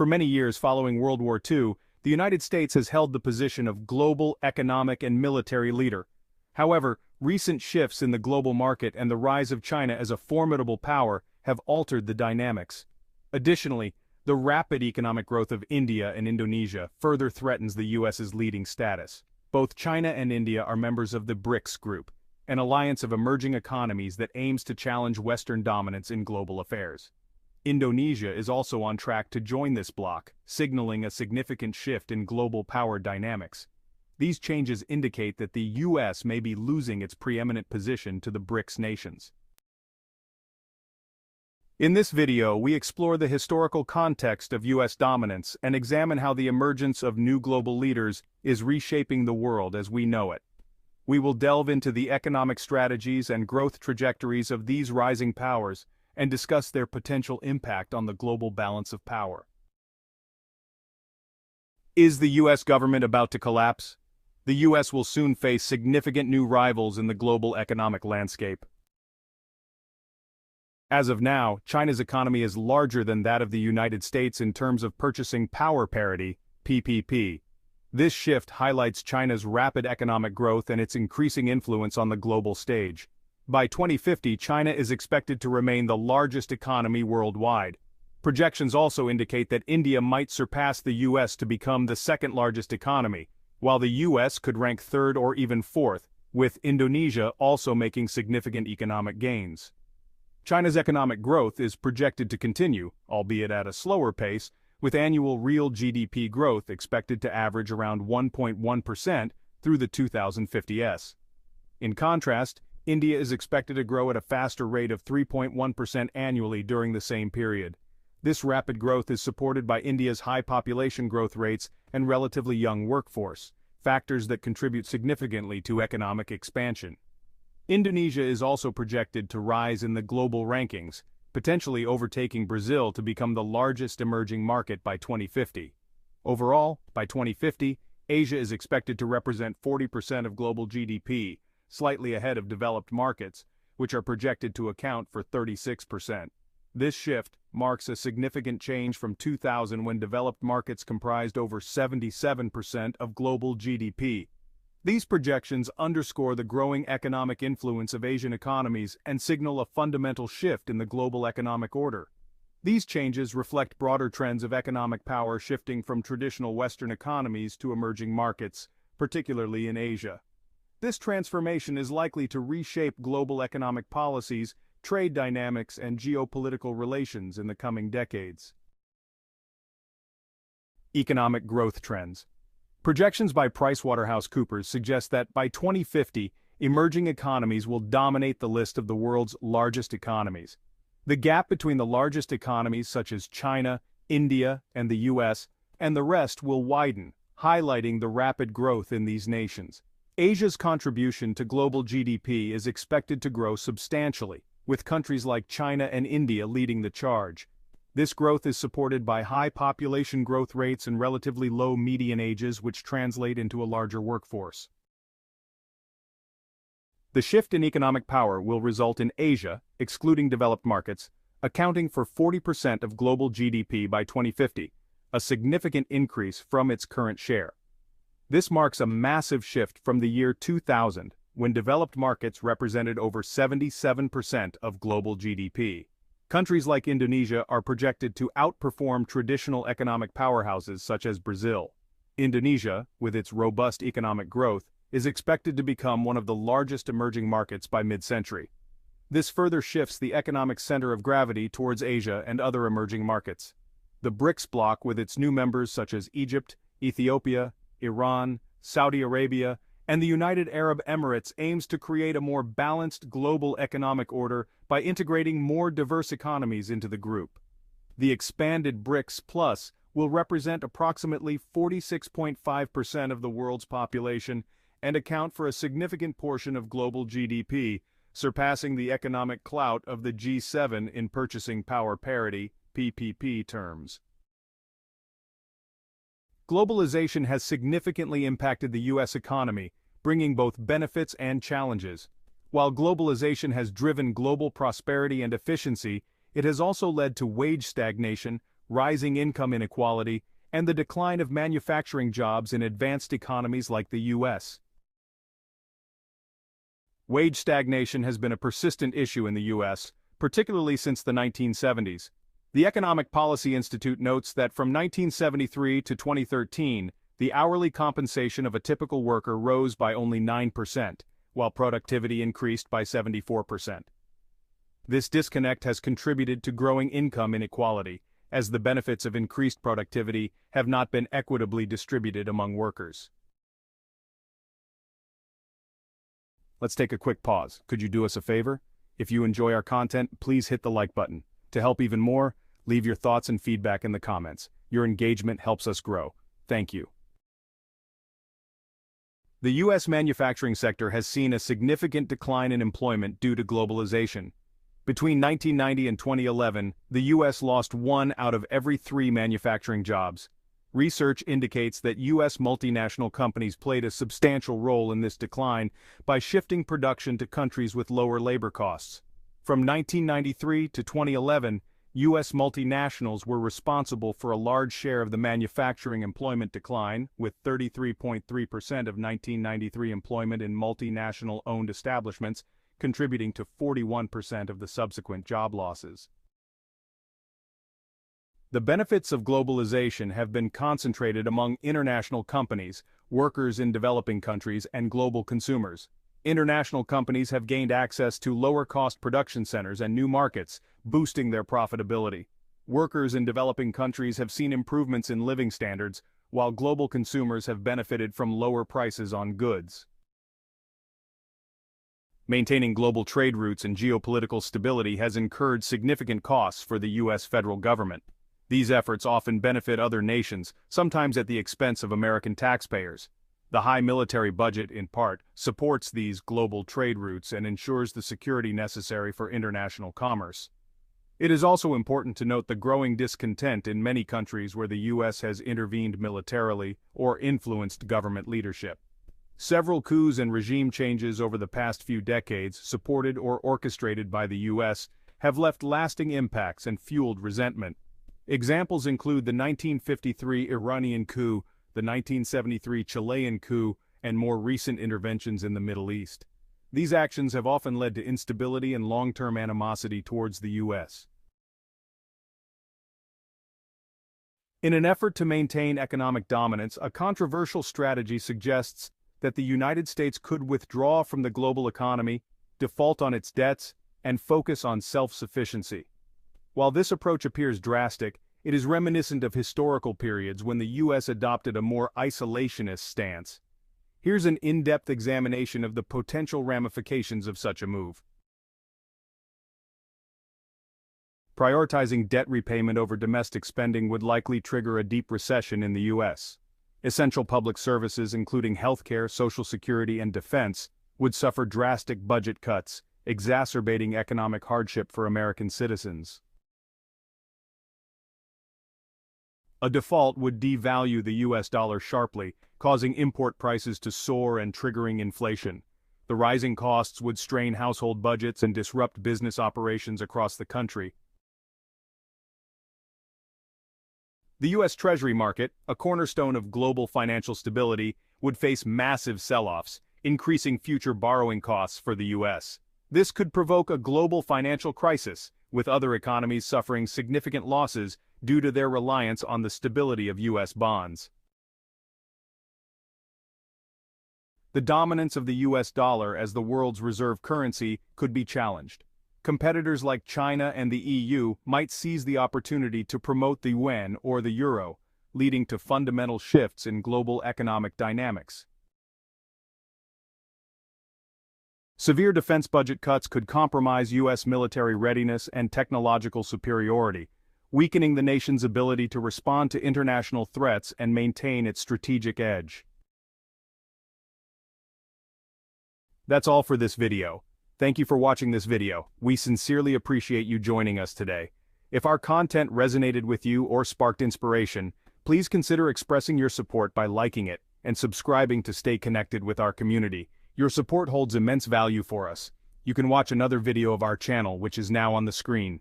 For many years following World War II, the United States has held the position of global economic and military leader. However, recent shifts in the global market and the rise of China as a formidable power have altered the dynamics. Additionally, the rapid economic growth of India and Indonesia further threatens the US's leading status. Both China and India are members of the Brics group, an alliance of emerging economies that aims to challenge Western dominance in global affairs. Indonesia is also on track to join this bloc, signaling a significant shift in global power dynamics. These changes indicate that the US may be losing its preeminent position to the Brics nations. In this video, we explore the historical context of US dominance and examine how the emergence of new global leaders is reshaping the world as we know it. We will delve into the economic strategies and growth trajectories of these rising powers and discuss their potential impact on the global balance of power. Is the US government about to collapse? The US will soon face significant new rivals in the global economic landscape. As of now, China's economy is larger than that of the United States in terms of purchasing power parity, PPP. This shift highlights China's rapid economic growth and its increasing influence on the global stage. By 2050, China is expected to remain the largest economy worldwide. Projections also indicate that India might surpass the US to become the second largest economy, while the US could rank third or even fourth, with Indonesia also making significant economic gains. China's economic growth is projected to continue, albeit at a slower pace, with annual real GDP growth expected to average around 1.1% through the 2050s. In contrast, India is expected to grow at a faster rate of 3.1% annually during the same period. This rapid growth is supported by India's high population growth rates and relatively young workforce, factors that contribute significantly to economic expansion. Indonesia is also projected to rise in the global rankings, potentially overtaking Brazil to become the largest emerging market by 2050. Overall, by 2050, Asia is expected to represent 40% of global GDP, slightly ahead of developed markets, which are projected to account for 36%. This shift marks a significant change from 2000 when developed markets comprised over 77% of global GDP. These projections underscore the growing economic influence of Asian economies and signal a fundamental shift in the global economic order. These changes reflect broader trends of economic power shifting from traditional Western economies to emerging markets, particularly in Asia. This transformation is likely to reshape global economic policies, trade dynamics, and geopolitical relations in the coming decades. Economic growth trends. Projections by PricewaterhouseCoopers suggest that by 2050, emerging economies will dominate the list of the world's largest economies. The gap between the largest economies such as China, India, and the US, and the rest will widen, highlighting the rapid growth in these nations. Asia's contribution to global GDP is expected to grow substantially, with countries like China and India leading the charge. This growth is supported by high population growth rates and relatively low median ages, which translate into a larger workforce. The shift in economic power will result in Asia, excluding developed markets, accounting for 40% of global GDP by 2050, a significant increase from its current share. This marks a massive shift from the year 2000, when developed markets represented over 77% of global GDP. Countries like Indonesia are projected to outperform traditional economic powerhouses such as Brazil. Indonesia, with its robust economic growth, is expected to become one of the largest emerging markets by mid-century. This further shifts the economic center of gravity towards Asia and other emerging markets. The Brics bloc, with its new members such as Egypt, Ethiopia, Iran, Saudi Arabia, and the United Arab Emirates, aims to create a more balanced global economic order by integrating more diverse economies into the group. The expanded Brics Plus will represent approximately 46.5% of the world's population and account for a significant portion of global GDP, surpassing the economic clout of the G7 in purchasing power parity, PPP terms. Globalization has significantly impacted the U.S. economy, bringing both benefits and challenges. While globalization has driven global prosperity and efficiency, it has also led to wage stagnation, rising income inequality, and the decline of manufacturing jobs in advanced economies like the US. Wage stagnation has been a persistent issue in the US, particularly since the 1970s. The Economic Policy Institute notes that from 1973 to 2013, the hourly compensation of a typical worker rose by only 9%, while productivity increased by 74%. This disconnect has contributed to growing income inequality, as the benefits of increased productivity have not been equitably distributed among workers. Let's take a quick pause. Could you do us a favor? If you enjoy our content, please hit the like button. To help even more, leave your thoughts and feedback in the comments. Your engagement helps us grow. Thank you. The U.S. manufacturing sector has seen a significant decline in employment due to globalization. Between 1990 and 2011, the U.S. lost 1 out of every 3 manufacturing jobs. Research indicates that U.S. multinational companies played a substantial role in this decline by shifting production to countries with lower labor costs. From 1993 to 2011, U.S. multinationals were responsible for a large share of the manufacturing employment decline, with 33.3% of 1993 employment in multinational-owned establishments, contributing to 41% of the subsequent job losses. The benefits of globalization have been concentrated among international companies, workers in developing countries, and global consumers. International companies have gained access to lower-cost production centers and new markets, boosting their profitability. Workers in developing countries have seen improvements in living standards, while global consumers have benefited from lower prices on goods. Maintaining global trade routes and geopolitical stability has incurred significant costs for the U.S. federal government. These efforts often benefit other nations, sometimes at the expense of American taxpayers. The high military budget, in part, supports these global trade routes and ensures the security necessary for international commerce. It is also important to note the growing discontent in many countries where the U.S. has intervened militarily or influenced government leadership. Several coups and regime changes over the past few decades, supported or orchestrated by the U.S., have left lasting impacts and fueled resentment. Examples include the 1953 Iranian coup, the 1973 Chilean coup, and more recent interventions in the Middle East. These actions have often led to instability and long-term animosity towards the U.S. In an effort to maintain economic dominance, a controversial strategy suggests that the United States could withdraw from the global economy, default on its debts, and focus on self-sufficiency. While this approach appears drastic, it is reminiscent of historical periods when the U.S. adopted a more isolationist stance. Here's an in-depth examination of the potential ramifications of such a move. Prioritizing debt repayment over domestic spending would likely trigger a deep recession in the U.S. Essential public services, including healthcare, Social Security, and defense, would suffer drastic budget cuts, exacerbating economic hardship for American citizens. A default would devalue the U.S. dollar sharply, causing import prices to soar and triggering inflation. The rising costs would strain household budgets and disrupt business operations across the country. The U.S. Treasury market, a cornerstone of global financial stability, would face massive sell-offs, increasing future borrowing costs for the U.S. This could provoke a global financial crisis, with other economies suffering significant losses due to their reliance on the stability of U.S. bonds. The dominance of the U.S. dollar as the world's reserve currency could be challenged. Competitors like China and the EU might seize the opportunity to promote the yuan or the euro, leading to fundamental shifts in global economic dynamics. Severe defense budget cuts could compromise U.S. military readiness and technological superiority, weakening the nation's ability to respond to international threats and maintain its strategic edge. That's all for this video. Thank you for watching this video. We sincerely appreciate you joining us today. If our content resonated with you or sparked inspiration, please consider expressing your support by liking it and subscribing to stay connected with our community. Your support holds immense value for us. You can watch another video of our channel, which is now on the screen.